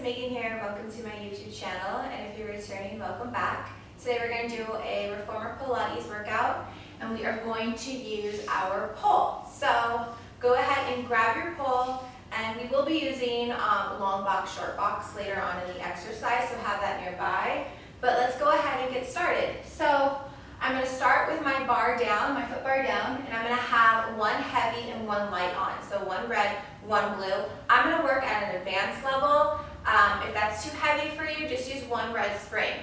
Megan here. Welcome to my YouTube channel, and if you're returning, welcome back. Today we're going to do a reformer Pilates workout, and we are going to use our pole. So go ahead and grab your pole, and we will be using long box, short box later on in the exercise, so have that nearby. But let's go ahead and get started. So I'm going to start with my bar down, my foot bar down, and I'm going to have one heavy and one light on. So one red, one blue. I'm going to work at an advanced level. If that's too heavy for you, just use one red spring.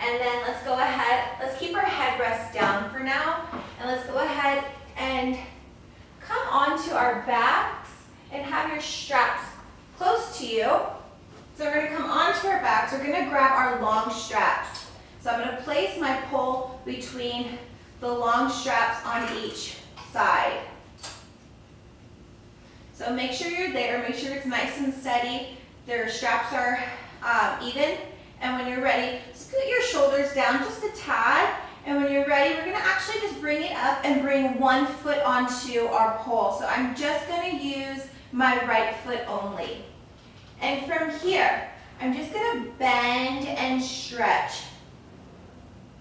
And then let's go ahead, let's keep our headrest down for now, and let's go ahead and come onto our backs and have your straps close to you. So we're going to come onto our backs, we're going to grab our long straps. So I'm going to place my pole between the long straps on each side. So make sure you're there, make sure it's nice and steady, their straps are even, and when you're ready, scoot your shoulders down just a tad, and when you're ready, we're going to actually just bring it up and bring one foot onto our pole. So I'm just going to use my right foot only. And from here, I'm just going to bend and stretch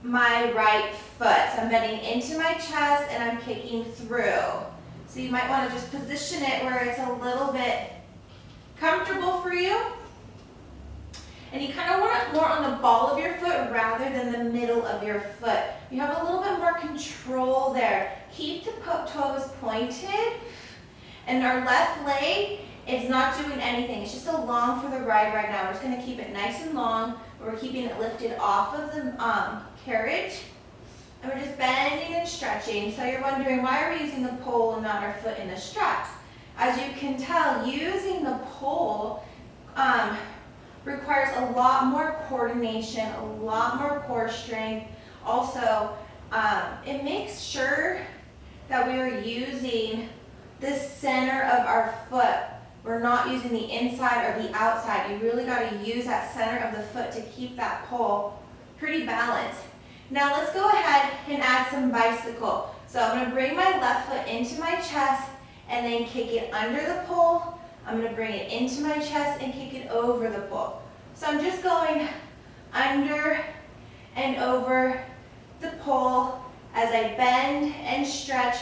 my right foot. So I'm bending into my chest and I'm kicking through. So you might want to just position it where it's a little bit comfortable for you. And you kind of want it more on the ball of your foot rather than the middle of your foot. You have a little bit more control there. Keep the toes pointed. And our left leg is not doing anything. It's just along for the ride right now. We're just going to keep it nice and long. We're keeping it lifted off of the carriage. And we're just bending and stretching. So you're wondering, why are we using the pole and not our foot in the straps? As you can tell, using the pole requires a lot more coordination, a lot more core strength. Also, it makes sure that we are using the center of our foot. We're not using the inside or the outside. You really got to use that center of the foot to keep that pole pretty balanced. Now let's go ahead and add some bicycle. So I'm going to bring my left foot into my chest and then kick it under the pole. I'm going to bring it into my chest and kick it over the pole. So I'm just going under and over the pole as I bend and stretch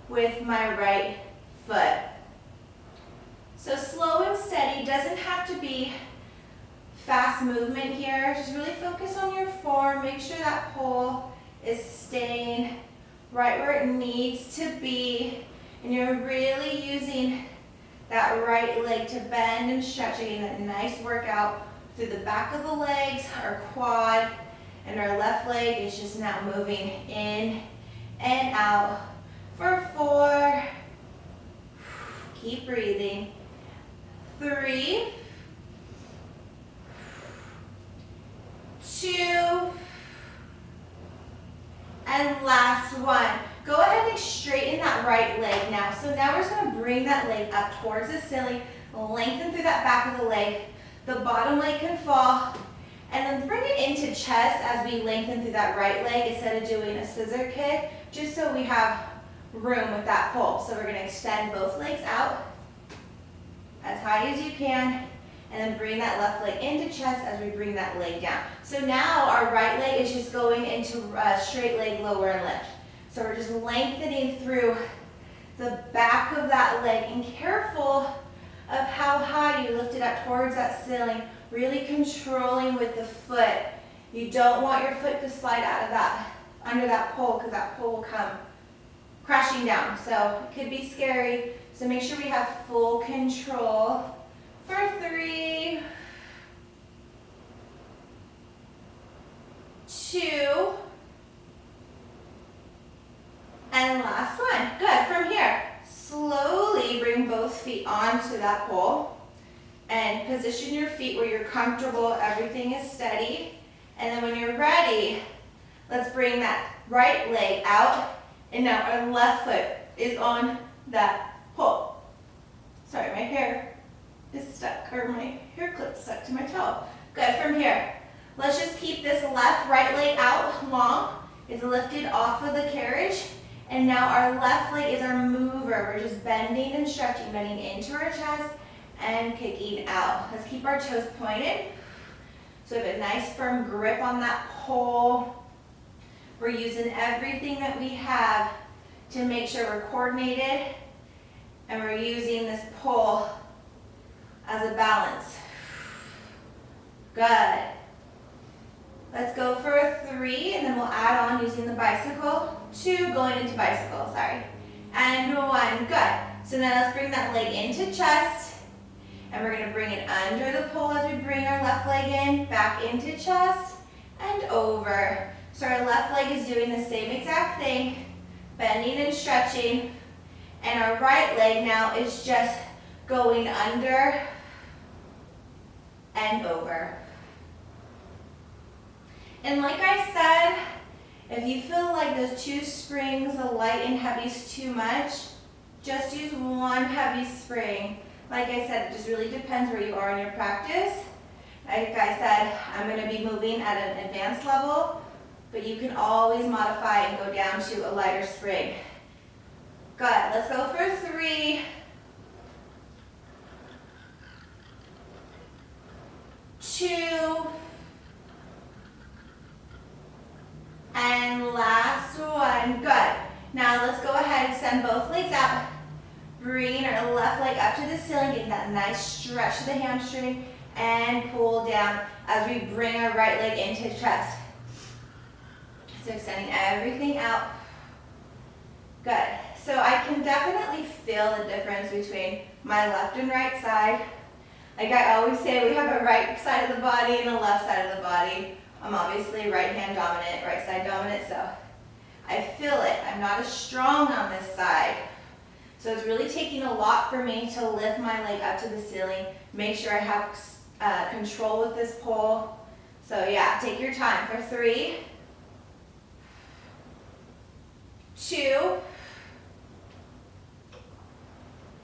with my right foot. So slow and steady, doesn't have to be fast movement here. Just really focus on your form. Make sure that pole is staying right where it needs to be. And you're really using that right leg to bend and stretch, getting that nice workout through the back of the legs, our quad, and our left leg is just now moving in and out for 4. Keep breathing. 3, 2, and last one. Go ahead and straighten that right leg now. So now we're just going to bring that leg up towards the ceiling, lengthen through that back of the leg. The bottom leg can fall, and then bring it into chest as we lengthen through that right leg instead of doing a scissor kick, just so we have room with that pole. So we're going to extend both legs out as high as you can, and then bring that left leg into chest as we bring that leg down. So now our right leg is just going into a straight leg, lower and lift. So we're just lengthening through the back of that leg, and careful of how high you lift it up towards that ceiling, really controlling with the foot. You don't want your foot to slide out of that, under that pole, because that pole will come crashing down. So it could be scary. So make sure we have full control for 3, 2, and last one. Good. From here, slowly bring both feet onto that pole and position your feet where you're comfortable, everything is steady. And then when you're ready, let's bring that right leg out, and now our left foot is on that pole. Sorry, my hair is stuck, or my hair clip's stuck to my toe. Good. From here, let's just keep this right leg out long. It's lifted off of the carriage. And now our left leg is our mover. We're just bending and stretching, bending into our chest and kicking out. Let's keep our toes pointed. So we have a nice firm grip on that pole. We're using everything that we have to make sure we're coordinated, and we're using this pole as a balance. Good. Let's go for a 3, and then we'll add on using the bicycle. 2, going into bicycle, sorry. And 1, good. So now let's bring that leg into chest, and we're gonna bring it under the pole as we bring our left leg in, back into chest, and over. So our left leg is doing the same exact thing, bending and stretching, and our right leg now is just going under and over. And like I said, if you feel like those 2 springs, the light and heavy, is too much, just use 1 heavy spring. Like I said, it just really depends where you are in your practice. Like I said, I'm going to be moving at an advanced level, but you can always modify and go down to a lighter spring. Good. Let's go for 3. 2. And last one. Good. Now let's go ahead and send both legs out. Bring our left leg up to the ceiling, getting that nice stretch to the hamstring, and pull down as we bring our right leg into chest. So extending everything out. Good. So I can definitely feel the difference between my left and right side. Like I always say, we have a right side of the body and a left side of the body. I'm obviously right hand dominant, right side dominant, so I feel it. I'm not as strong on this side. So it's really taking a lot for me to lift my leg up to the ceiling, make sure I have control with this pole. So yeah, take your time for 3, 2,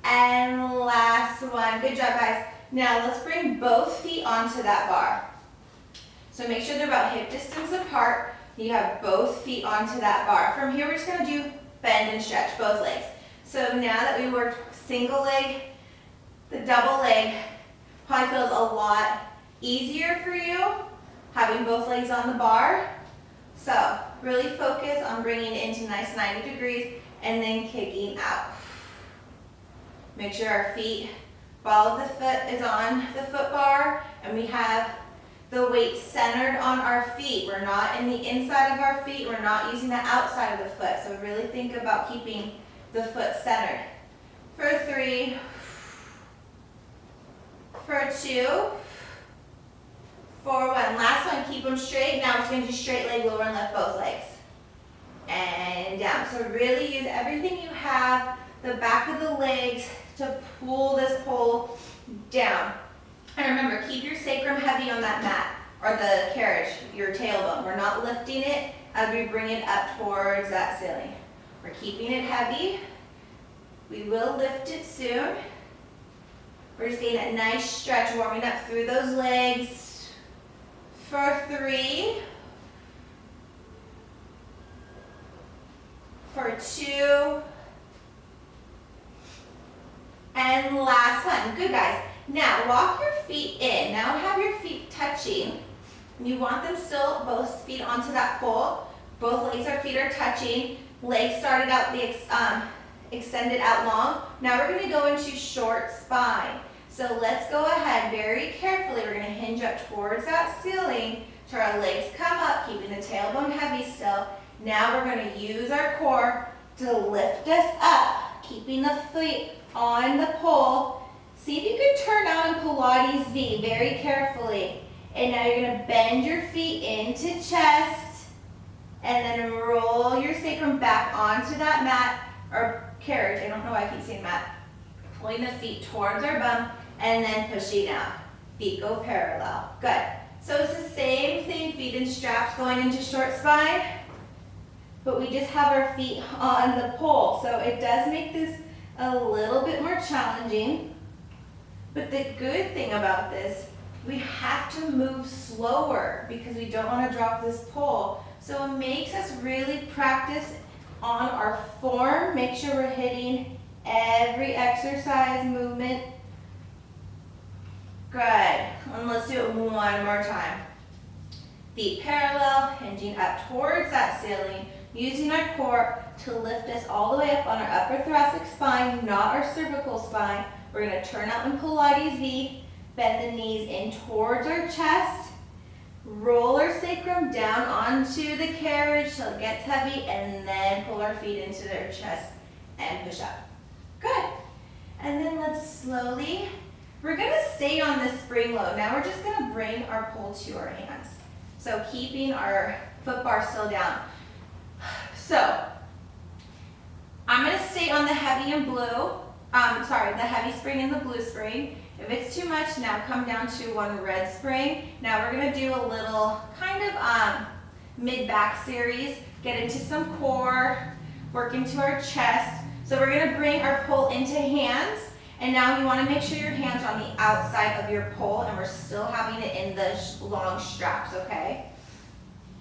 and last one. Good job, guys. Now let's bring both feet onto that bar. So make sure they're about hip distance apart. You have both feet onto that bar. From here, we're just gonna do bend and stretch, both legs. So now that we worked single leg, the double leg probably feels a lot easier for you, having both legs on the bar. So really focus on bringing it into nice 90 degrees and then kicking out. Make sure our feet, ball of the foot is on the foot bar, and we have the weight centered on our feet. We're not in the inside of our feet. We're not using the outside of the foot. So really think about keeping the foot centered. For 3, for 2, for 1. Last one, keep them straight. Now we're just gonna do straight leg, lower and lift both legs. And down. So really use everything you have, the back of the legs, to pull this pole down. And remember, keep your sacrum heavy on that mat, or the carriage, your tailbone. We're not lifting it as we bring it up towards that ceiling. We're keeping it heavy. We will lift it soon. We're just getting that nice stretch, warming up through those legs. For 3, for 2, and last one. Good, guys. Now walk your feet in. Now have your feet touching. You want them still, both feet onto that pole. Both legs, our feet are touching. Legs started out the extended out long. Now we're going to go into short spine. So let's go ahead very carefully. We're going to hinge up towards that ceiling so our legs come up, keeping the tailbone heavy still. Now we're going to use our core to lift us up, keeping the feet on the pole. See if you can turn out in Pilates V very carefully. And now you're going to bend your feet into chest and then roll your sacrum back onto that mat or carriage. I don't know why I keep saying mat. Pulling the feet towards our bum and then pushing out. Feet go parallel. Good. So it's the same thing, feet in straps going into short spine, but we just have our feet on the pole. So it does make this a little bit more challenging. But the good thing about this, we have to move slower because we don't want to drop this pole. So it makes us really practice on our form. Make sure we're hitting every exercise movement Good. And let's do it one more time. Feet parallel, hinging up towards that ceiling, using our core to lift us all the way up on our upper thoracic spine, not our cervical spine. We're going to turn out in Pilates V, bend the knees in towards our chest, roll our sacrum down onto the carriage till it gets heavy, and then pull our feet into their chest and push up. Good. And then let's slowly, we're going to stay on this spring load. Now we're just going to bring our pull to our hands. So keeping our foot bar still down. So I'm going to stay on the heavy and blue, the heavy spring and the blue spring. If it's too much, now come down to one red spring. Now we're going to do a little kind of mid-back series, get into some core, work into our chest. So we're going to bring our pull into hands. And now you want to make sure your hands are on the outside of your pull, and we're still having it in the long straps, okay?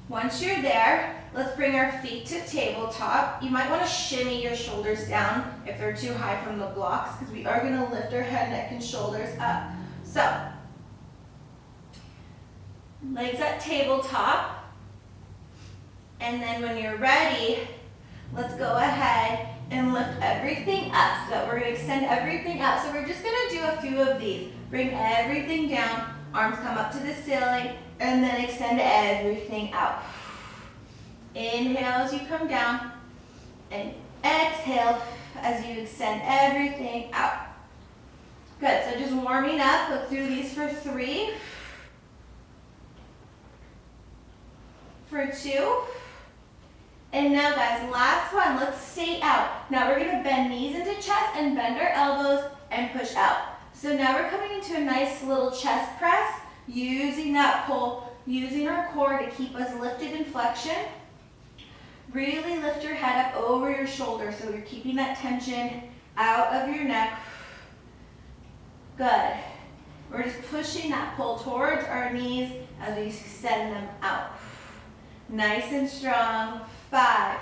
Once you're there, let's bring our feet to tabletop. You might want to shimmy your shoulders down if they're too high from the blocks, because we are going to lift our head, neck, and shoulders up. So, legs at tabletop. And then when you're ready, let's go ahead and lift everything up. So we're going to extend everything out. So we're just going to do a few of these. Bring everything down, arms come up to the ceiling, and then extend everything out. Inhale as you come down, and exhale as you extend everything out. Good, so just warming up. Let's do these for 3, for 2, and now guys, last one, let's stay out. Now we're gonna bend knees into chest and bend our elbows and push out. So now we're coming into a nice little chest press, using that pull, using our core to keep us lifted in flexion. Really lift your head up over your shoulders so you're keeping that tension out of your neck. Good. We're just pushing that pull towards our knees as we extend them out. Nice and strong. 5,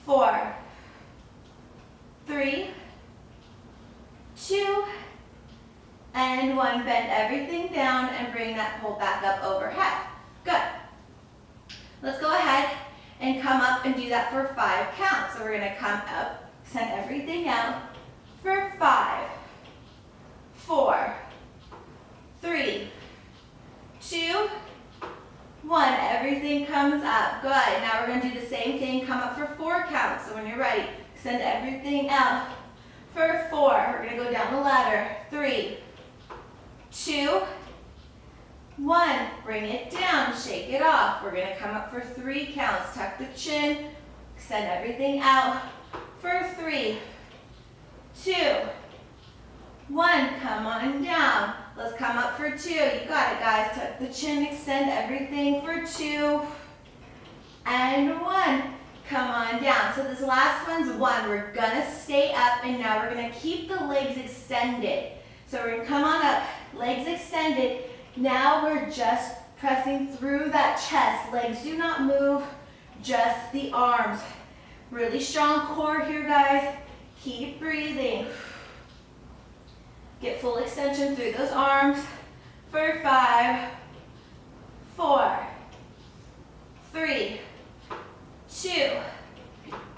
4, 3, 2, and 1. Bend everything down and bring that pull back up overhead. Good. Let's go ahead and come up and do that for 5 counts. So we're going to come up, send everything out for 5, 4, 3, 2, 1. Everything comes up. Good. Now we're going to do the same thing. Come up for 4 counts. So when you're ready, send everything out for 4. We're going to go down the ladder. 3, 2, 1. Bring it down. Shake it off. We're going to come up for 3 counts. Tuck the chin. Extend everything out for 3, 2, 1. Come on down. Let's come up for 2. You got it, guys. Tuck the chin, extend everything for 2, and 1. Come on down. So this last one's 1. We're gonna stay up, and now we're gonna keep the legs extended. So we're gonna come on up, legs extended. Now we're just pressing through that chest. Legs do not move, just the arms. Really strong core here, guys. Keep breathing. Get full extension through those arms for 5, 4, 3, 2,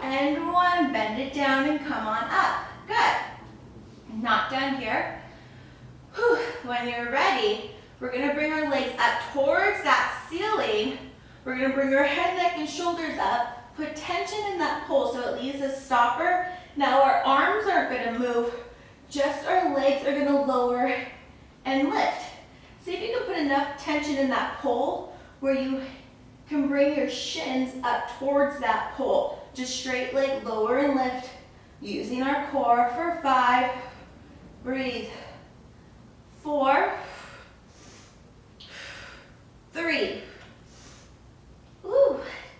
and 1. Bend it down and come on up. Good. Not done here. Whew. When you're ready, we're going to bring our legs up towards that ceiling. We're going to bring our head, neck, and shoulders up. Put tension in that pull so it leaves a stopper. Now our arms aren't going to move. Just our legs are going to lower and lift. See if you can put enough tension in that pull where you can bring your shins up towards that pull. Just straight leg, lower and lift, using our core for 5. Breathe. 4, 3,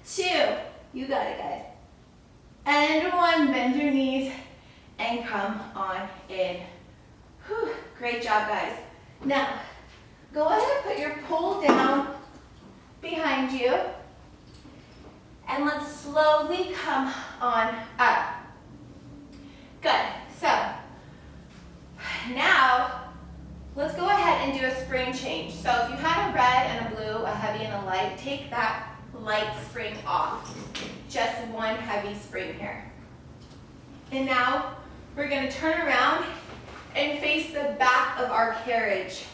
2. You got it, guys. And 1. Bend your knees and come on in. Whew. Great job, guys. Now, go ahead and put your pull down behind you, and let's slowly come on up. Good. So, now a spring change. So if you had a red and a blue, a heavy and a light, take that light spring off. Just one heavy spring here. And now we're going to turn around and face the back of our carriage.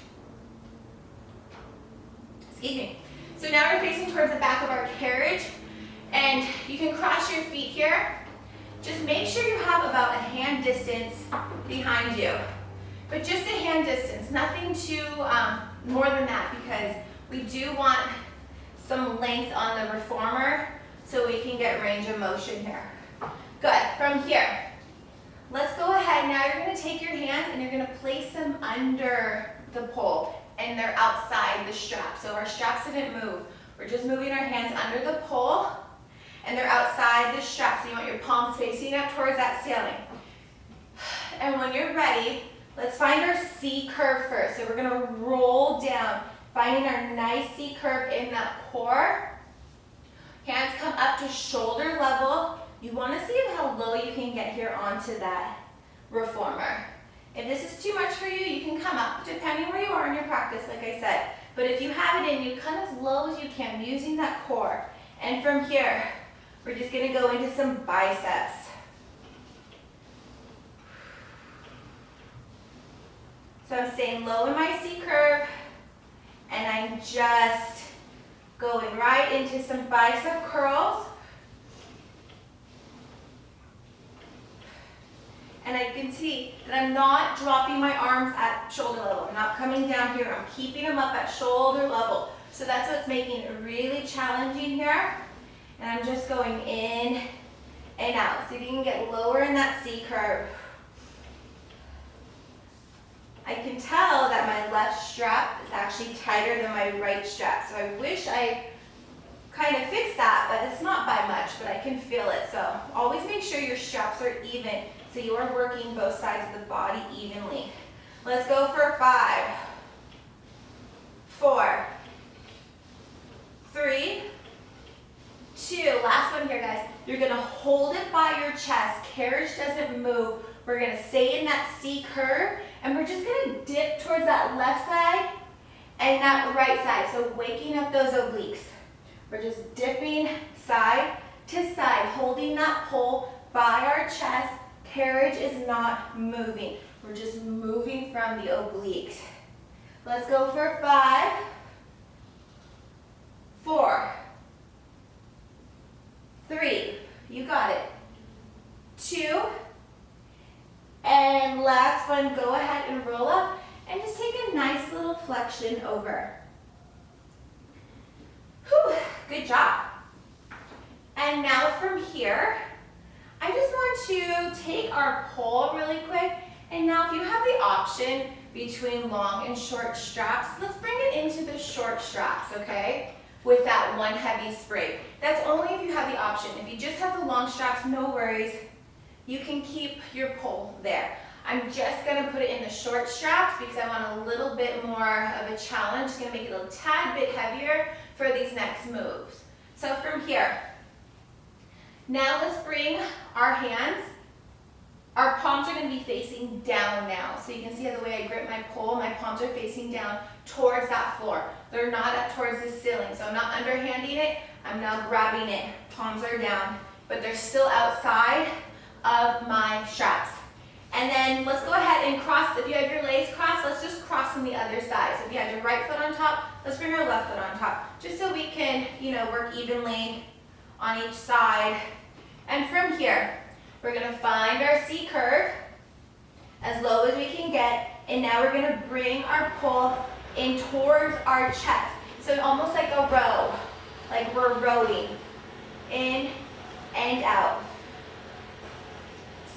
Excuse me. So now we're facing towards the back of our carriage, and you can cross your feet here. Just make sure you have about a hand distance behind you. But just a hand distance, nothing too more than that, because we do want some length on the reformer so we can get range of motion here. Good. From here, let's go ahead. Now you're going to take your hands and you're going to place them under the pole, and they're outside the strap. So our straps didn't move. We're just moving our hands under the pole, and they're outside the strap. So you want your palms facing up towards that ceiling. And when you're ready, let's find our C curve first. So we're going to roll down, finding our nice C curve in that core. Hands come up to shoulder level. You want to see how low you can get here onto that reformer. If this is too much for you, you can come up, depending where you are in your practice, like I said. But if you have it in you, come as low as you can, using that core. And from here, we're just going to go into some biceps. So I'm staying low in my C curve, and I'm just going right into some bicep curls. And I can see that I'm not dropping my arms at shoulder level. I'm not coming down here. I'm keeping them up at shoulder level. So that's what's making it really challenging here. And I'm just going in and out. So you can get lower in that C curve. I can tell that my left strap is actually tighter than my right strap. So I wish I kind of fixed that, but it's not by much, but I can feel it. So always make sure your straps are even, so you are working both sides of the body evenly. Let's go for 5, 4, 3, 2. Last one here, guys. You're going to hold it by your chest. Carriage doesn't move. We're going to stay in that C curve, and we're just going to dip towards that left side and that right side. So waking up those obliques. We're just dipping side to side, holding that pole by our chest. Carriage is not moving. We're just moving from the obliques. Let's go for 5, 4, 3, you got it, 2, and last one, go ahead and roll up and just take a nice little flexion over. Whew, good job. And now from here, I just want to take our pole really quick, and now if you have the option between long and short straps, let's bring it into the short straps, okay? With that one heavy spring. That's only if you have the option. If you just have the long straps, no worries. You can keep your pole there. I'm just gonna put it in the short straps because I want a little bit more of a challenge. It's gonna make it a tad bit heavier for these next moves. So from here, now let's bring our hands. Our palms are going to be facing down now. So you can see how the way I grip my pole, my palms are facing down towards that floor. They're not up towards the ceiling. So I'm not underhanding it. I'm now grabbing it. Palms are down, but they're still outside of my straps. And then let's go ahead and cross. If you have your legs crossed, let's just cross from the other side. So if you have your right foot on top, let's bring our left foot on top, just so we can, work evenly on each side. And from here, we're going to find our C curve as low as we can get, and now we're going to bring our pole in towards our chest. So almost like a row, like we're rowing in and out.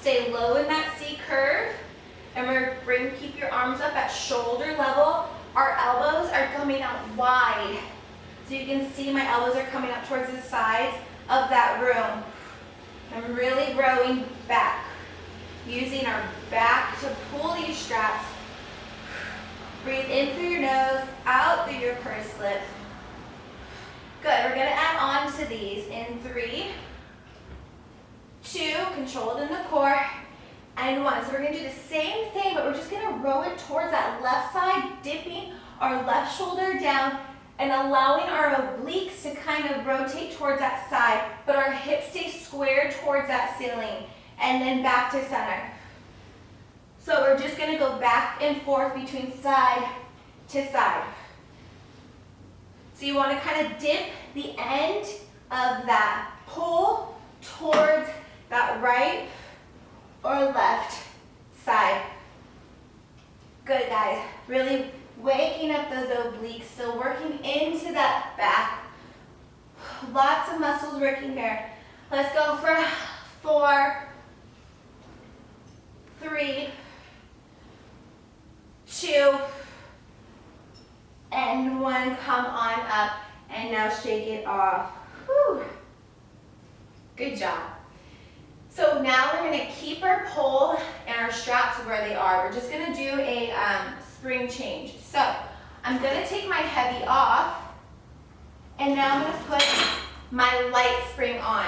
Stay low in that C curve, and keep your arms up at shoulder level. Our elbows are coming out wide. So you can see my elbows are coming up towards the sides of that room. I'm really rowing back, using our back to pull these straps. Breathe in through your nose, out through your pursed lip. Good, we're gonna add on to these in 3, 2, controlled in the core, and 1. So we're gonna do the same thing, but we're just gonna row it towards that left side, dipping our left shoulder down and allowing our obliques to kind of rotate towards that side, but our hips stay squared towards that ceiling, and then back to center. So we're just gonna go back and forth between side to side. So you wanna kind of dip the end of that pole towards that right or left side. Good, guys. Really waking up those obliques, still working into that back. Lots of muscles working here. Let's go for 4, 3, 2, and 1. Come on up, and now shake it off. Whew. Good job. So now we're going to keep our pole and our straps where they are. We're just going to do a spring change. So I'm going to take my heavy off, and now I'm going to put my light spring on.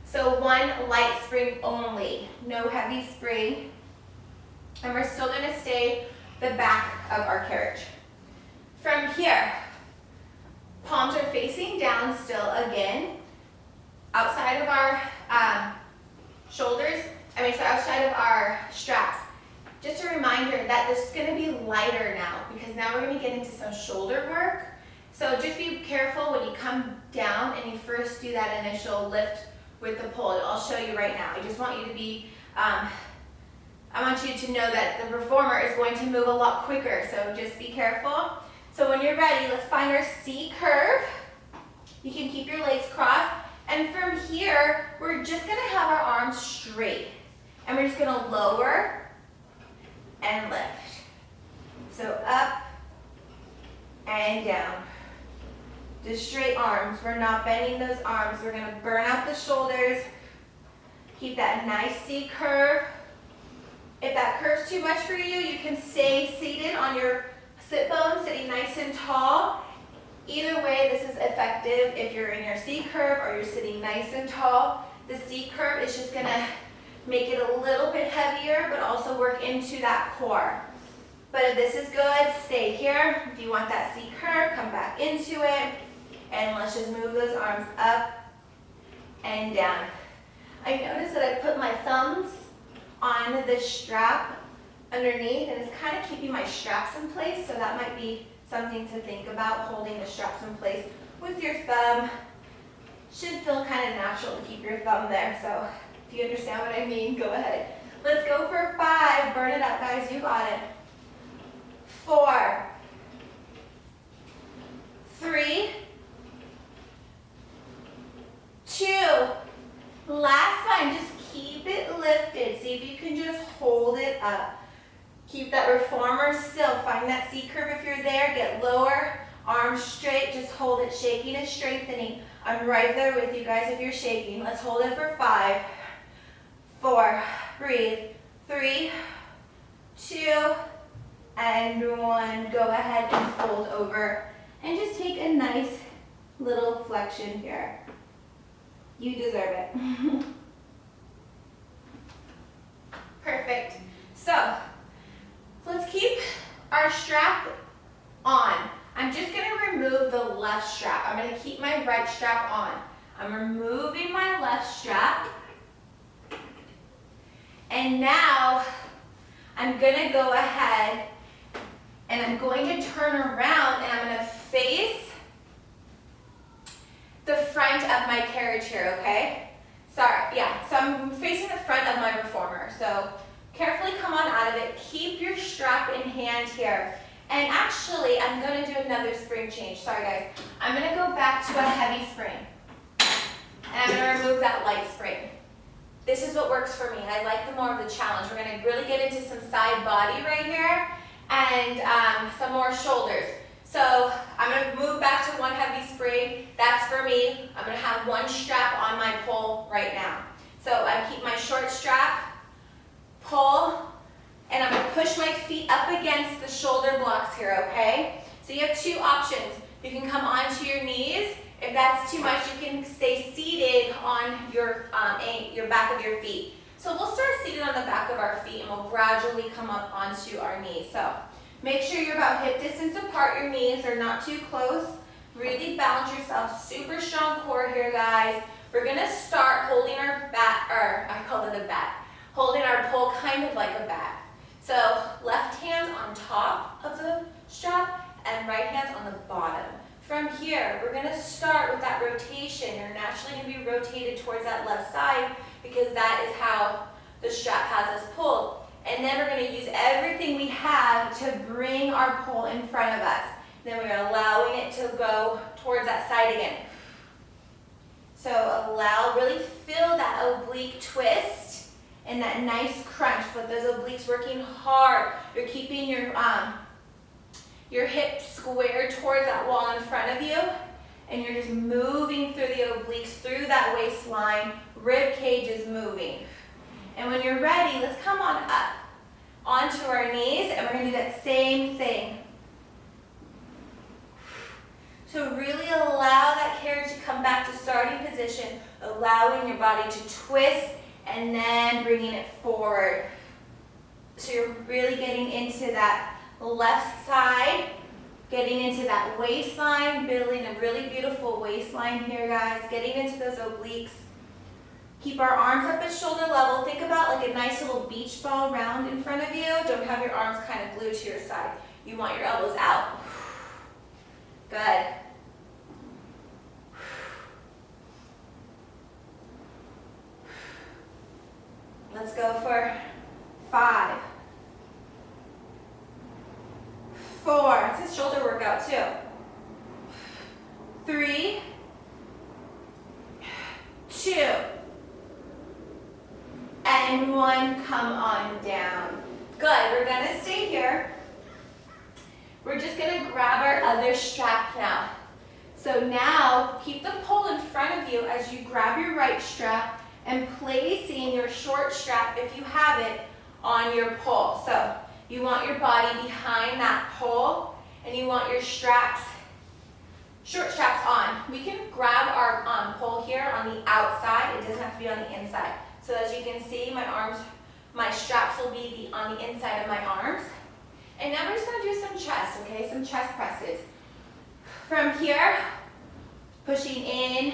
So one light spring only, no heavy spring. And we're still going to stay the back of our carriage. From here, palms are facing down still again, outside of our outside of our straps. Just a reminder that this is going to be lighter now, because now we're going to get into some shoulder work. So just be careful when you come down and you first do that initial lift with the pole. I'll show you right now. I just want you to be, I want you to know that the performer is going to move a lot quicker, so just be careful. So when you're ready, let's find our C curve. You can keep your legs crossed. And from here, we're just going to have our arms straight. And we're just going to lower and lift. So up and down. Just straight arms. We're not bending those arms. We're going to burn out the shoulders. Keep that nice C curve. If that curve's too much for you, you can stay seated on your sit bones, sitting nice and tall. Either way, this is effective if you're in your C curve or you're sitting nice and tall. The C curve is just gonna make it a little bit heavier, but also work into that core. But if this is good, stay here. If you want that C curve, come back into it. And let's just move those arms up and down. I noticed that I put my thumbs on the strap underneath, and it's kind of keeping my straps in place, so that might be something to think about, holding the straps in place with your thumb. Should feel kind of natural to keep your thumb there, so if you understand what I mean, go ahead. Let's go for 5. Burn it up, guys. You got it. 4, 3, 2. Last time, just keep it lifted. See if you can just hold it up. Keep that reformer still. Find that C curve if you're there. Get lower. Arms straight. Just hold it. Shaking and strengthening. I'm right there with you guys if you're shaking. Let's hold it for 5, 4. Breathe. 3, 2, and 1. Go ahead and fold over. And just take a nice little flexion here. You deserve it. Perfect. So, let's keep our strap on. I'm just going to remove the left strap. I'm going to keep my right strap on. I'm removing my left strap. And now, I'm going to go ahead and I'm going to turn around and I'm going to face the front of my carriage here, okay? Sorry, yeah, so I'm facing the front of my reformer. So carefully come on out of it. Keep your strap in hand here. And actually, I'm going to do another spring change. Sorry, guys. I'm going to go back to a heavy spring. And I'm going to remove that light spring. This is what works for me. I like the more of the challenge. We're going to really get into some side body right here and some more shoulders. So I'm going to move back to one heavy spring. That's for me. I'm going to have one strap on my pole right now. So I keep my short strap, pull, and I'm going to push my feet up against the shoulder blocks here, okay? So you have 2 options. You can come onto your knees. If that's too much, you can stay seated on your back of your feet. So we'll start seated on the back of our feet, and we'll gradually come up onto our knees. So Make sure you're about hip distance apart, your knees are not too close. Really balance yourself, super strong core here, guys. We're gonna start holding our bat, or I call it a bat, holding our pole kind of like a bat. So left hand on top of the strap and right hands on the bottom. From here, we're gonna start with that rotation. You're naturally gonna be rotated towards that left side because that is how the strap has us pulled. And then we're gonna use everything we have to bring our pole in front of us. Then we're allowing it to go towards that side again. So allow, really feel that oblique twist and that nice crunch with those obliques working hard. You're keeping your hips squared towards that wall in front of you, and you're just moving through the obliques, through that waistline. Rib cage is moving. And when you're ready, let's come on up onto our knees, and we're gonna do that same thing. So really allow that carriage to come back to starting position, allowing your body to twist and then bringing it forward. So you're really getting into that left side, getting into that waistline, building a really beautiful waistline here, guys, getting into those obliques. Keep our arms up at shoulder level. Think about like a nice little beach ball round in front of you. Don't have your arms kind of glued to your side. You want your elbows out. Good. Let's go for 5, 4, it's a shoulder workout too. 3, 2, and 1, come on down. Good, we're gonna stay here. We're just gonna grab our other strap now. So now, keep the pole in front of you as you grab your right strap and placing your short strap, if you have it, on your pole. So you want your body behind that pole, and you want your straps, short straps on. We can grab our pole here on the outside. It doesn't have to be on the inside. So as you can see, my straps will be on the inside of my arms. And now we're just gonna do some chest, okay? Some chest presses. From here, pushing in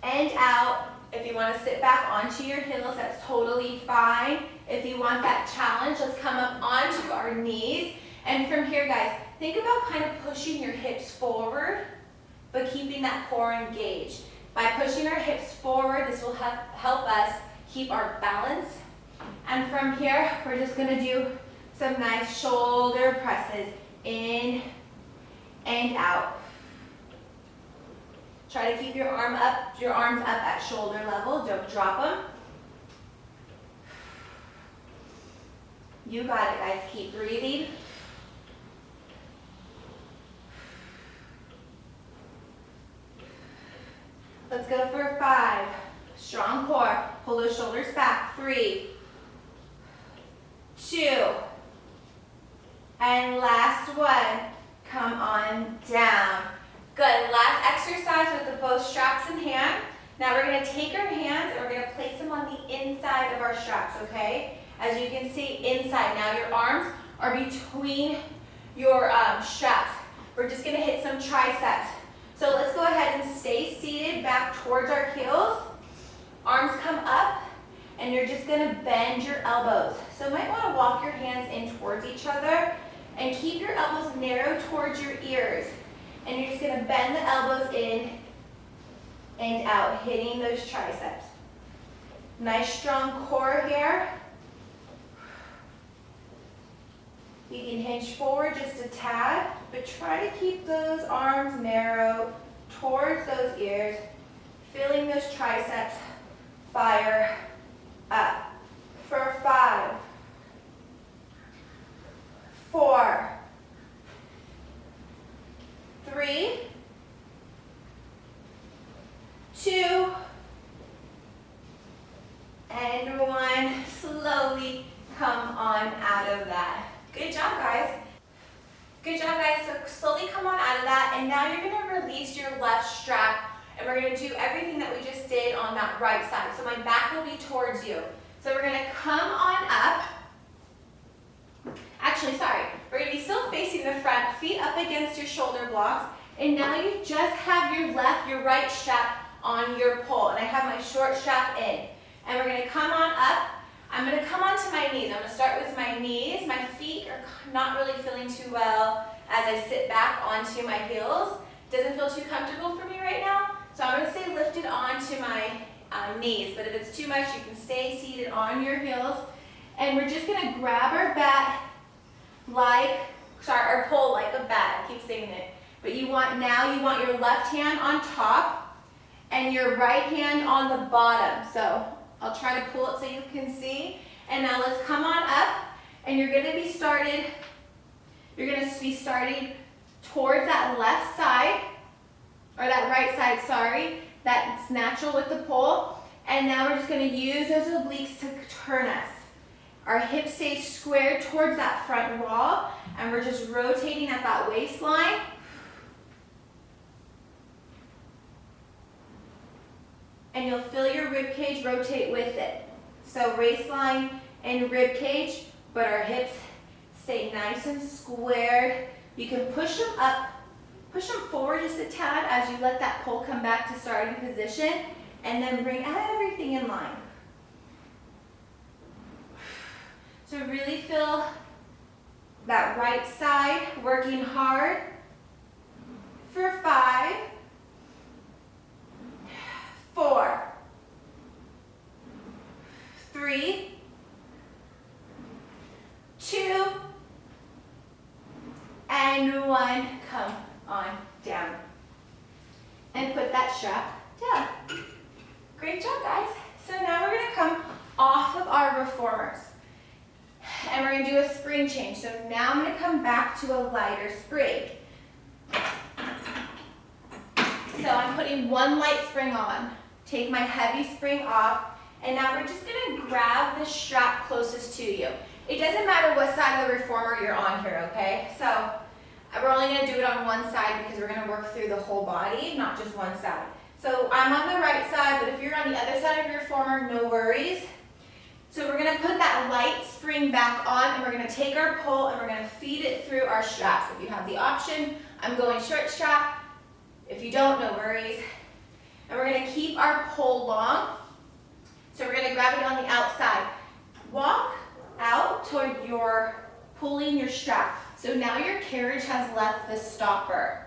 and out. If you want to sit back onto your heels, that's totally fine. If you want that challenge, let's come up onto our knees. And from here, guys, think about kind of pushing your hips forward, but keeping that core engaged. By pushing our hips forward, this will help us keep our balance. And from here, we're just going to do some nice shoulder presses in and out. Try to keep your arms up at shoulder level. Don't drop them. You got it, guys. Keep breathing. Let's go for 5. Strong core. Pull those shoulders back. 3, 2, and last one. Come on down. Good, last exercise with the both straps in hand. Now we're gonna take our hands and we're gonna place them on the inside of our straps, okay? As you can see, inside. Now your arms are between your straps. We're just gonna hit some triceps. So let's go ahead and stay seated back towards our heels. Arms come up, and you're just gonna bend your elbows. So you might wanna walk your hands in towards each other and keep your elbows narrow towards your ears. And you're just gonna bend the elbows in and out, hitting those triceps. Nice strong core here. You can hinge forward just a tad, but try to keep those arms narrow towards those ears, feeling those triceps fire up. For 5, 4, 3, 2, and 1. Slowly come on out of that. Good job, guys. Good job, guys. So slowly come on out of that, and now you're gonna release your left strap, and we're gonna do everything that we just did on that right side. So my back will be towards you. So we're gonna come on up. Actually, sorry. We're gonna be the front, feet up against your shoulder blocks, and now you just have your right strap on your pole, and I have my short strap in. And we're gonna come on up. I'm gonna come onto my knees. I'm gonna start with my knees. My feet are not really feeling too well as I sit back onto my heels. Doesn't feel too comfortable for me right now, so I'm gonna stay lifted onto my knees, but if it's too much, you can stay seated on your heels. And we're just gonna grab our our pole like a bat. I keep saying it. But you want your left hand on top and your right hand on the bottom. So I'll try to pull it so you can see. And now let's come on up, and you're gonna be starting towards that left side, or that right side, sorry. That's natural with the pole. And now we're just gonna use those obliques to turn us. Our hips stay squared towards that front wall, and we're just rotating at that waistline. And you'll feel your rib cage rotate with it. So waistline and rib cage, but our hips stay nice and squared. You can push them up, push them forward just a tad as you let that pole come back to starting position, and then bring everything in line. So really feel that right side working hard for 5, 4, 3, 2, and 1. Come on down. And put that strap down. Great job, guys. So now we're gonna come off of our reformers. And we're gonna do a spring change. So now I'm gonna come back to a lighter spring. So I'm putting one light spring on. Take my heavy spring off. And now we're just gonna grab the strap closest to you. It doesn't matter what side of the reformer you're on here, okay? So we're only gonna do it on one side because we're gonna work through the whole body, not just one side. So I'm on the right side, but if you're on the other side of your reformer, no worries. So we're gonna put that light spring back on, and we're gonna take our pole and we're gonna feed it through our straps. If you have the option, I'm going short strap. If you don't, no worries. And we're gonna keep our pole long. So we're gonna grab it on the outside. Walk out toward pulling your strap. So now your carriage has left the stopper.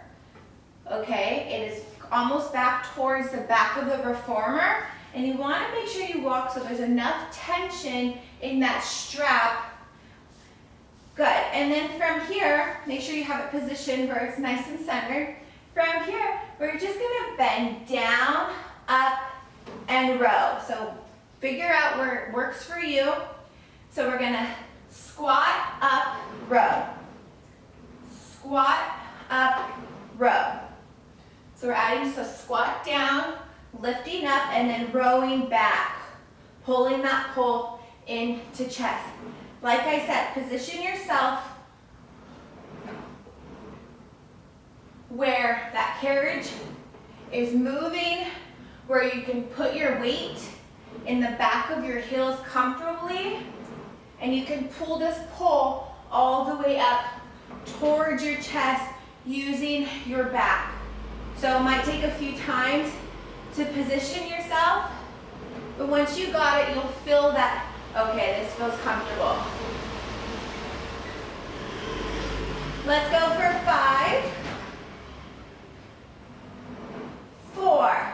Okay, it is almost back towards the back of the reformer, and you want to make sure you walk so there's enough tension in that strap. Good, and then from here, make sure you have it positioned where it's nice and centered. From here, we're just gonna bend down, up, and row. So figure out where it works for you. So we're gonna squat, up, row. Squat, up, row. So we're adding just a squat down, lifting up, and then rowing back. Pulling that pole into chest. Like I said, position yourself where that carriage is moving, where you can put your weight in the back of your heels comfortably, and you can pull this pole all the way up towards your chest using your back. So it might take a few times to position yourself, but once you got it, you'll feel that, okay, this feels comfortable. Let's go for 5, 4,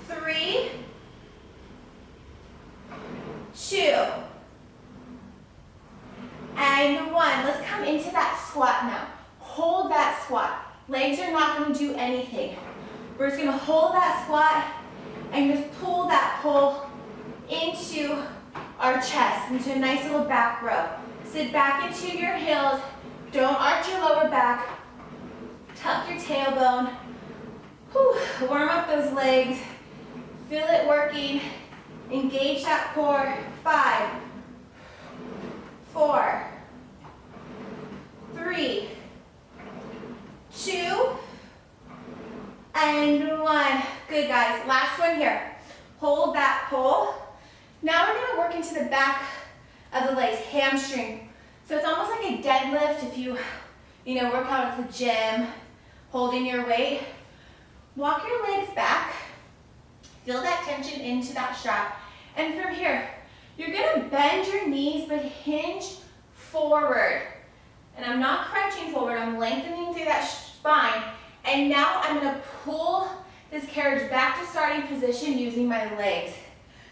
3, 2, and 1. Let's come into that squat now. Hold that squat. Legs are not going to do anything. We're just going to hold that squat and just pull that pole into our chest, into a nice little back row. Sit back into your heels. Don't arch your lower back. Tuck your tailbone. Whew. Warm up those legs. Feel it working. Engage that core. 5, 4, 3, 2, and 1. Good, guys. Last one here. Hold that pole. Now we're going to work into the back of the legs, hamstring. So it's almost like a deadlift if you work out at the gym, holding your weight. Walk your legs back. Feel that tension into that strap. And from here, you're gonna bend your knees but hinge forward. And I'm not crunching forward, I'm lengthening through that spine. And now I'm gonna pull this carriage back to starting position using my legs.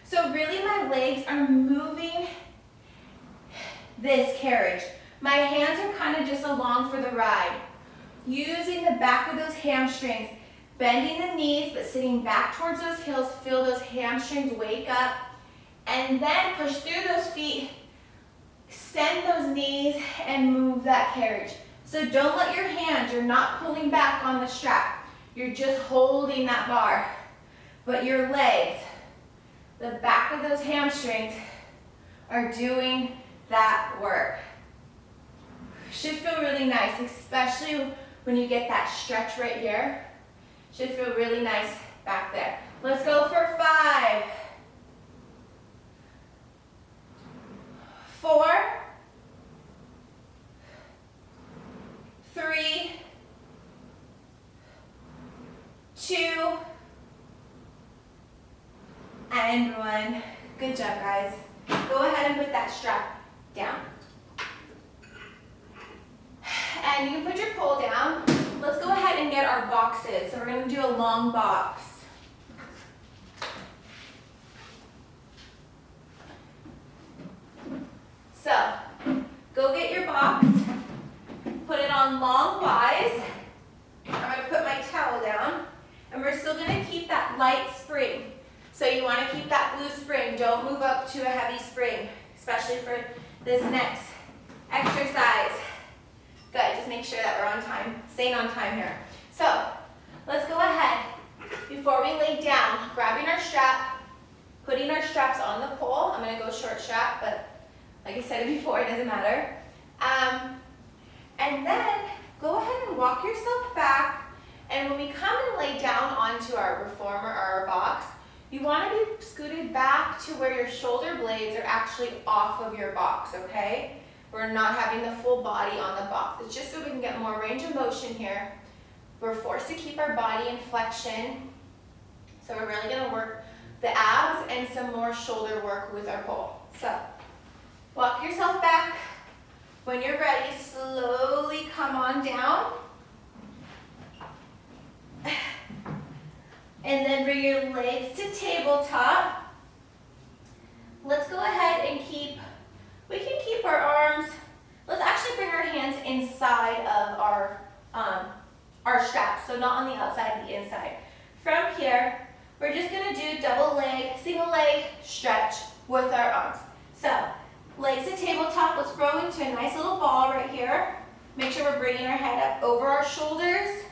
So really my legs are moving this carriage. My hands are kind of just along for the ride. Using the back of those hamstrings, bending the knees but sitting back towards those heels, feel those hamstrings wake up, and then push through those feet, extend those knees, and move that carriage. So don't let your hands, you're not pulling back on the strap, you're just holding that bar. But your legs, the back of those hamstrings, are doing that work. Should feel really nice, especially when you get that stretch right here. Should feel really nice back there. Let's go for 5, 4, 3, 2, and 1. Good job, guys. Go ahead and put that strap down. And you can put your pole down. Let's go ahead and get our boxes. So we're going to do a long box. So, go get your box. Put it on long wise. I'm going to put my towel down. And we're still going to keep that light spring. So you want to keep that blue spring. Don't move up to a heavy spring, especially for this next exercise. Good, just make sure that we're on time, staying on time here. So, let's go ahead, before we lay down, grabbing our strap, putting our straps on the pole. I'm gonna go short strap, but like I said before, it doesn't matter. And then, go ahead and walk yourself back, and when we come and lay down onto our reformer or our box, you wanna be scooted back to where your shoulder blades are actually off of your box, okay? We're not having the full body on the box. It's just so we can get more range of motion here. We're forced to keep our body in flexion. So we're really gonna work the abs and some more shoulder work with our pole. So, walk yourself back. When you're ready, slowly come on down. And then bring your legs to tabletop. Let's go ahead and we can keep our arms, let's actually bring our hands inside of our straps, so not on the outside, the inside. From here, we're just gonna do single leg stretch with our arms. So, legs to tabletop, let's grow into a nice little ball right here. Make sure we're bringing our head up over our shoulders,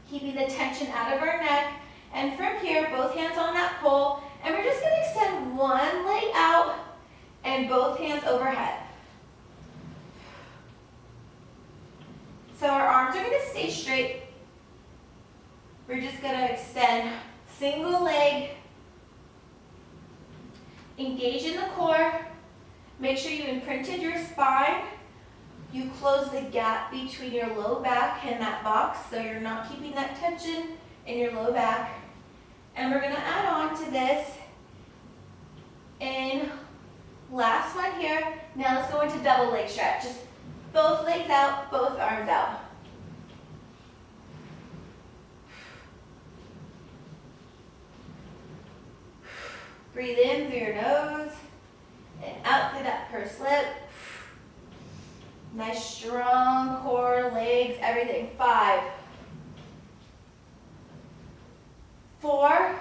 keeping the tension out of our neck. And from here, both hands on that pole, and we're just gonna extend one leg out and both hands overhead. So our arms are gonna stay straight. We're just gonna extend single leg, engage in the core, make sure you imprinted your spine, you close the gap between your low back and that box so you're not keeping that tension in your low back. And we're gonna add on to this in last one here. Now let's go into double leg stretch. Just both legs out, both arms out. Breathe in through your nose and out through that pursed lip. Nice strong core, legs, everything. 5, 4,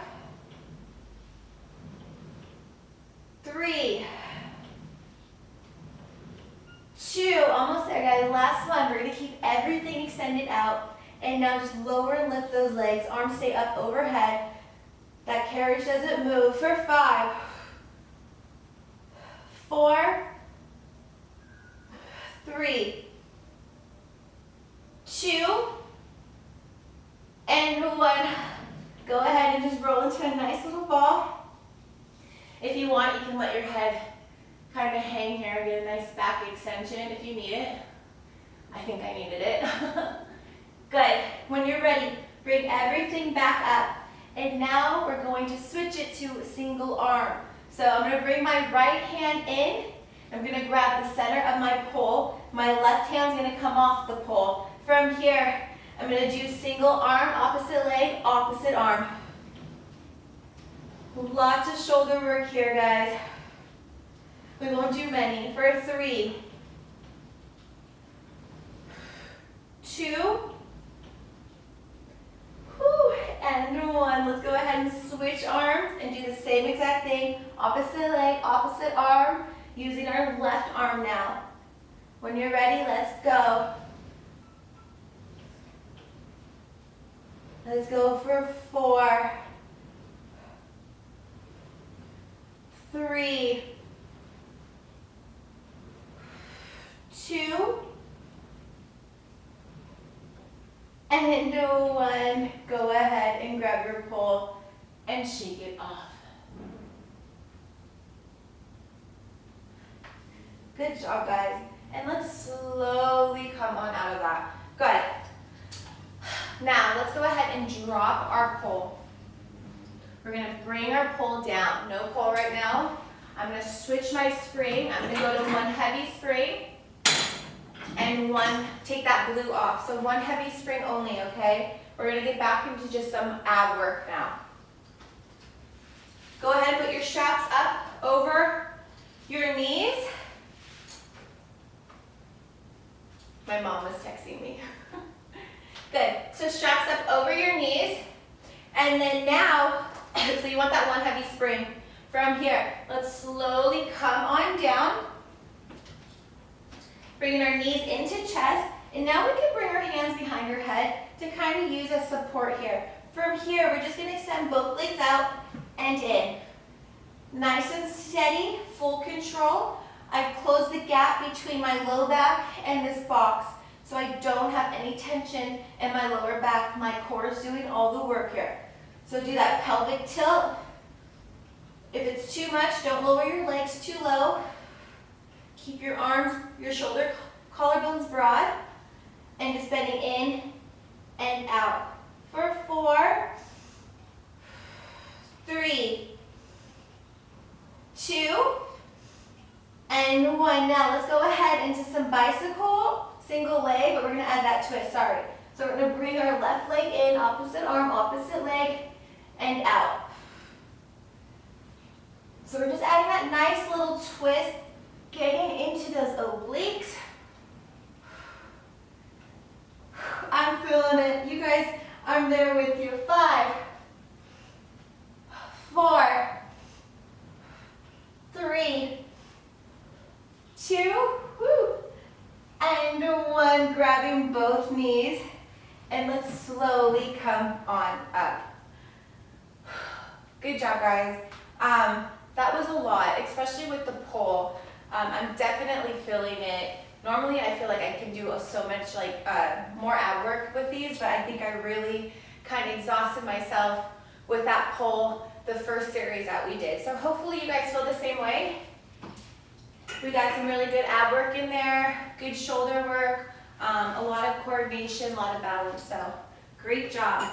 3, 2, almost there, guys. Last one. We're going to keep everything extended out. And now just lower and lift those legs. Arms stay up overhead. That carriage doesn't move. For 5, 4, 3, 2, and 1. Go ahead and just roll into a nice little ball. If you want, you can let your head kind of hang here, get a nice back extension if you need it. I think I needed it. Good. When you're ready, bring everything back up. And now we're going to switch it to single arm. So I'm going to bring my right hand in. I'm going to grab the center of my pole. My left hand's going to come off the pole. From here, I'm going to do single arm, opposite leg, opposite arm. Lots of shoulder work here, guys. We won't do many. For 3, 2, and 1. Let's go ahead and switch arms and do the same exact thing. Opposite leg, opposite arm, using our left arm now. When you're ready, let's go. Let's go for 4, 3, 2, and 1. Go ahead and grab your pole and shake it off. Good job, guys. And let's slowly come on out of that. Good. Now, let's go ahead and drop our pole. We're going to bring our pole down. No pole right now. I'm going to switch my spring. I'm going to go to 1 heavy spring and 1, take that blue off. So 1 heavy spring only, okay? We're going to get back into just some ab work now. Go ahead and put your straps up over your knees. My mom was texting me. Good. So straps up over your knees. And then now, so you want that 1 heavy spring. From here, let's slowly come on down. Bringing our knees into chest. And now we can bring our hands behind your head to kind of use as support here. From here, we're just going to extend both legs out and in. Nice and steady, full control. I've closed the gap between my low back and this box, so I don't have any tension in my lower back. My core is doing all the work here. So do that pelvic tilt. If it's too much, don't lower your legs too low. Keep your arms, your shoulder collarbones broad, and just bending in and out. For 4, 3, 2, and 1. Now let's go ahead into some bicycle, single leg, but we're going to add that twist, sorry. So we're going to bring our left leg in, opposite arm, opposite leg, and out. So we're just adding that nice little twist, getting into those obliques. I'm feeling it. You guys, I'm there with you. 5, 4, 3, 2, and 1. Grabbing both knees, and let's slowly come on up. Good job, guys. That was a lot, especially with the pole. I'm definitely feeling it. Normally, I feel like I can do so much more ab work with these, but I think I really kind of exhausted myself with that pole the first series that we did. So hopefully you guys feel the same way. We got some really good ab work in there, good shoulder work, a lot of coordination, a lot of balance, so great job.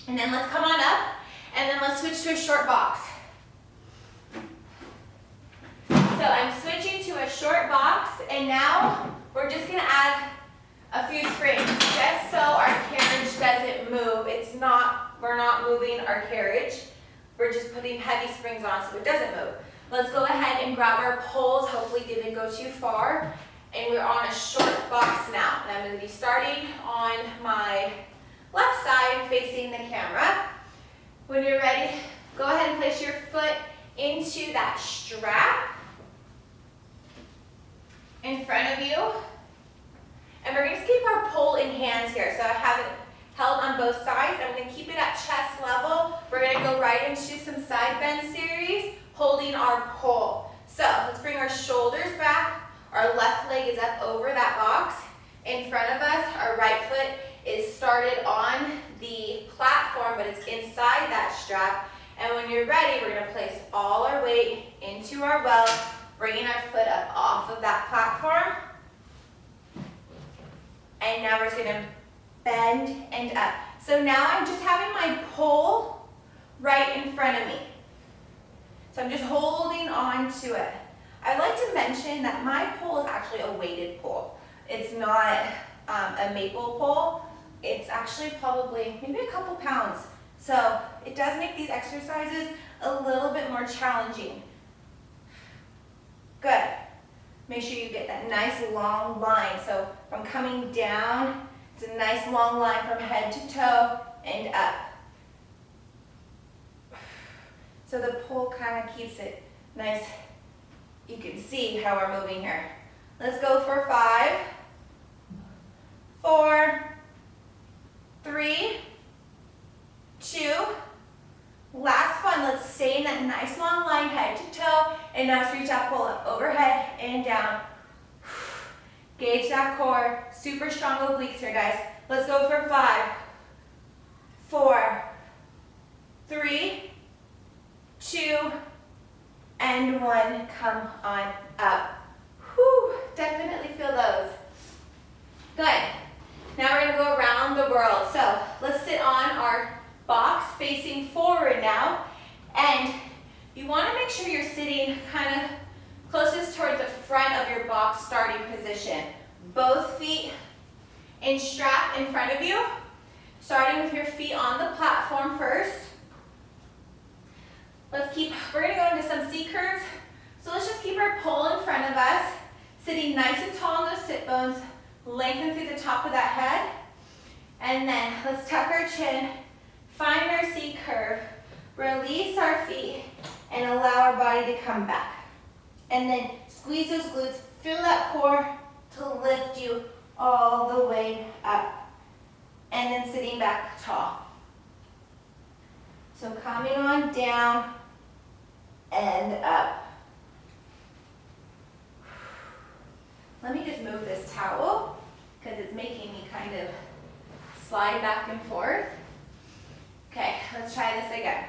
And then let's come on up, and then let's switch to a short box. So I'm switching to a short box, and now we're just going to add a few springs, just so our carriage doesn't move. We're not moving our carriage. We're just putting heavy springs on so it doesn't move. Let's go ahead and grab our poles. Hopefully didn't go too far. And we're on a short box now. And I'm going to be starting on my left side facing the camera. When you're ready, go ahead and place your foot into that strap in front of you. And we're going to keep our pole in hands here. So I have it held on both sides. I'm going to keep it at chest level. We're going to go right into some side bend series, holding our pole. So let's bring our shoulders back. Our left leg is up over that box. In front of us, our right foot is started on the platform, but it's inside that strap. And when you're ready, we're going to place all our weight into our well, bringing our and now we're just gonna bend and up. So now I'm just having my pole right in front of me. So I'm just holding on to it. I'd like to mention that my pole is actually a weighted pole. It's not a maple pole. It's actually probably maybe a couple pounds. So it does make these exercises a little bit more challenging. Good. Make sure you get that nice long line. So from coming down, it's a nice long line from head to toe and up. So the pole kind of keeps it nice. You can see how we're moving here. Let's go for 5, 4, 3, 2. Last one, let's stay in that nice long line, head to toe, and now let's reach that pull up, overhead and down. Gauge that core, super strong obliques here, guys. Let's go for 5, 4, 3, 2, and 1. Come on up. Whew, definitely feel those. Good. Now we're gonna go around the world. So let's sit on our box facing forward now, and you want to make sure you're sitting kind of closest towards the front of your box starting position. Both feet in strap in front of you, starting with your feet on the platform first. We're going to go into some C curves. So let's just keep our pole in front of us, sitting nice and tall on those sit bones, lengthen through the top of that head, and then let's tuck our chin, find our C curve, release our feet, and allow our body to come back. And then squeeze those glutes, feel that core to lift you all the way up. And then sitting back tall. So coming on down and up. Let me just move this towel because it's making me kind of slide back and forth. Okay, let's try this again.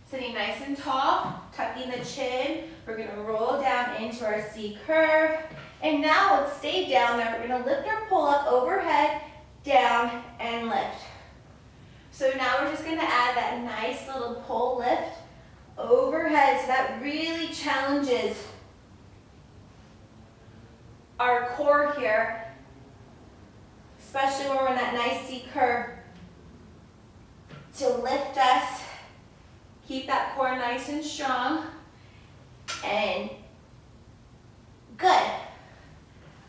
Sitting nice and tall, tucking the chin. We're gonna roll down into our C curve. And now let's stay down there. We're gonna lift our pull up overhead, down, and lift. So now we're just gonna add that nice little pull lift overhead. So that really challenges our core here, especially when we're in that nice C curve, to lift us. Keep that core nice and strong. And good.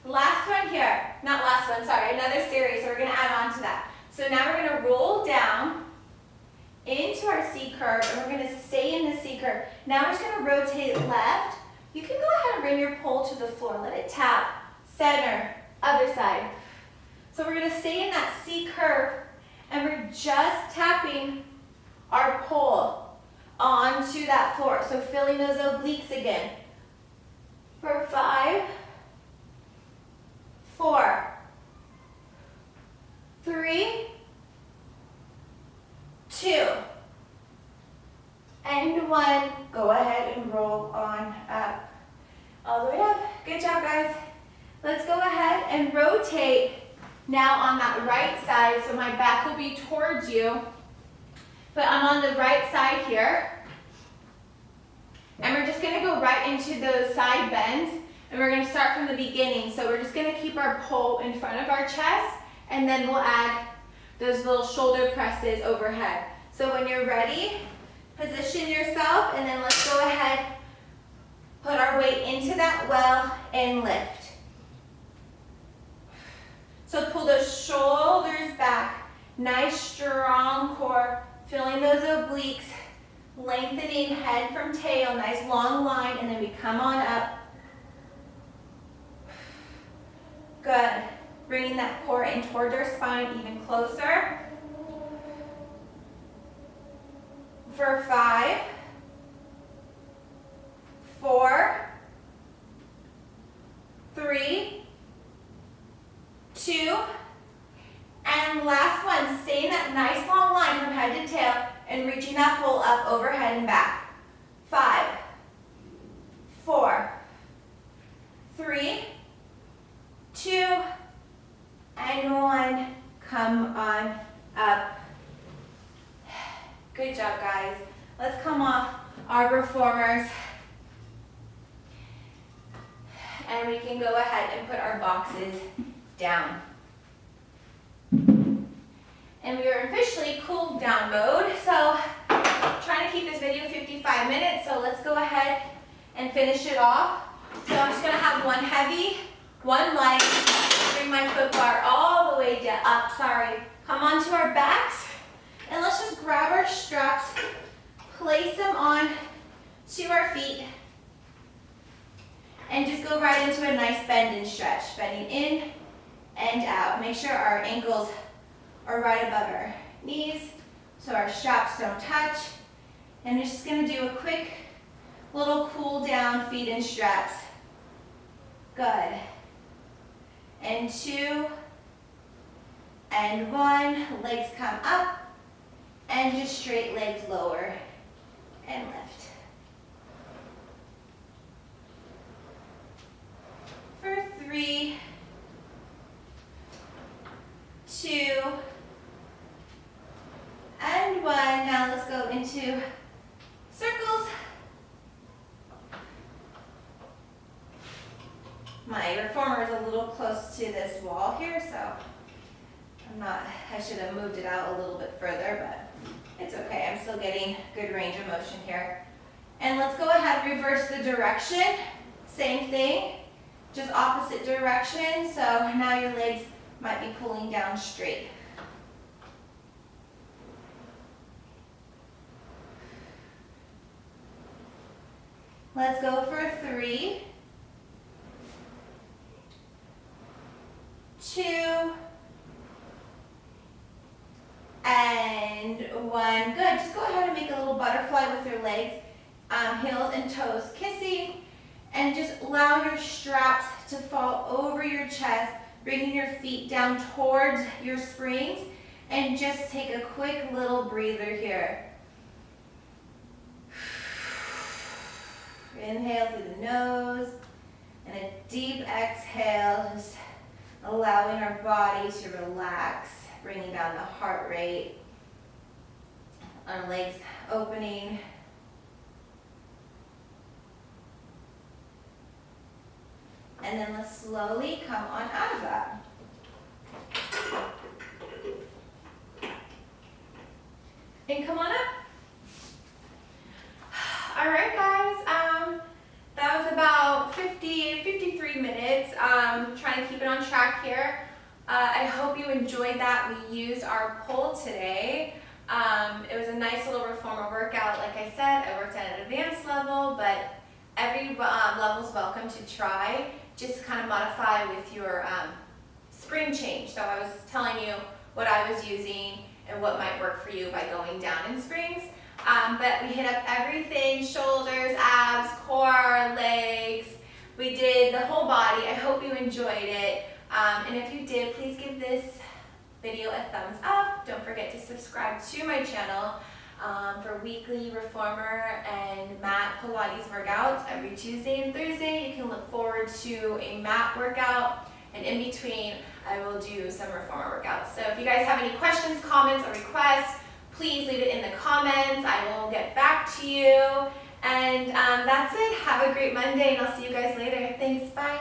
Last one here. Not last one, sorry, another series. So we're going to add on to that. So now we're going to roll down into our C curve, and we're going to stay in the C curve. Now we're just going to rotate left. You can go ahead and bring your pole to the floor. Let it tap. Center. Other side. So we're going to stay in that C curve, and we're just tapping our pole onto that floor. So filling those obliques again. For 5, 4, 3, 2, and 1. Go ahead and roll on up. All the way up. Good job, guys. Let's go ahead and rotate now on that right side. So my back will be towards you, but I'm on the right side here. And we're just gonna go right into those side bends, and we're gonna start from the beginning. So we're just gonna keep our pole in front of our chest, and then we'll add those little shoulder presses overhead. So when you're ready, position yourself, and then let's go ahead, put our weight into that well, and lift. So pull those shoulders back, nice strong core, filling those obliques, lengthening head from tail, nice long line, and then we come on up. Good. Bringing that core in towards our spine even closer. For 5, 4, 3, 2, and last one. Stay in that nice long line from head to tail and reaching that pole up overhead and back. 5, 4, 3, 2, and 1. Come on up. Good job, guys. Let's come off our reformers. And we can go ahead and put our boxes down. And we are officially cooled down mode. So trying to keep this video 55 minutes. So let's go ahead and finish it off. So I'm just gonna have one heavy, one light. Bring my foot bar all the way down, up, Come onto our backs. And let's just grab our straps, place them on to our feet, and just go right into a nice bend and stretch. Bending in and out. Make sure our ankles are right above our knees so our straps don't touch. And we're just gonna do a quick little cool down feet and straps. Good. And 2, and 1. Legs come up, and just straight legs lower and lift. For 3, 2, and 1. Now let's go into circles. My reformer is a little close to this wall here, so I should have moved it out a little bit further, but it's okay. I'm still getting good range of motion here. And let's go ahead and reverse the direction. Same thing, just opposite direction. So now your legs might be pulling down straight. Let's go for 3, 2, and 1. Good. Just go ahead and make a little butterfly with your legs, heels and toes kissing, and just allow your straps to fall over your chest, bringing your feet down towards your springs, and just take a quick little breather here. Inhale through the nose, and a deep exhale, just allowing our body to relax, bringing down the heart rate, our legs opening. And then let's slowly come on out of that. And come on up. All right, guys. That was about 53 minutes. Trying to keep it on track here. I hope you enjoyed that. We used our pull today. It was a nice little reformer workout. Like I said, I worked at an advanced level, but every level is welcome to try. Just kind of modify with your spring change. So I was telling you what I was using and what might work for you by going down in springs. But we hit up everything: shoulders, abs, core, legs. We did the whole body. I hope you enjoyed it. And if you did, please give this video a thumbs up. Don't forget to subscribe to my channel for weekly reformer and mat Pilates workouts every Tuesday and Thursday. You can look forward to a mat workout, and in between I will do some reformer workouts. So if you guys have any questions, comments, or requests, please leave it in the comments. I will get back to you. And that's it. Have a great Monday, and I'll see you guys later. Thanks. Bye.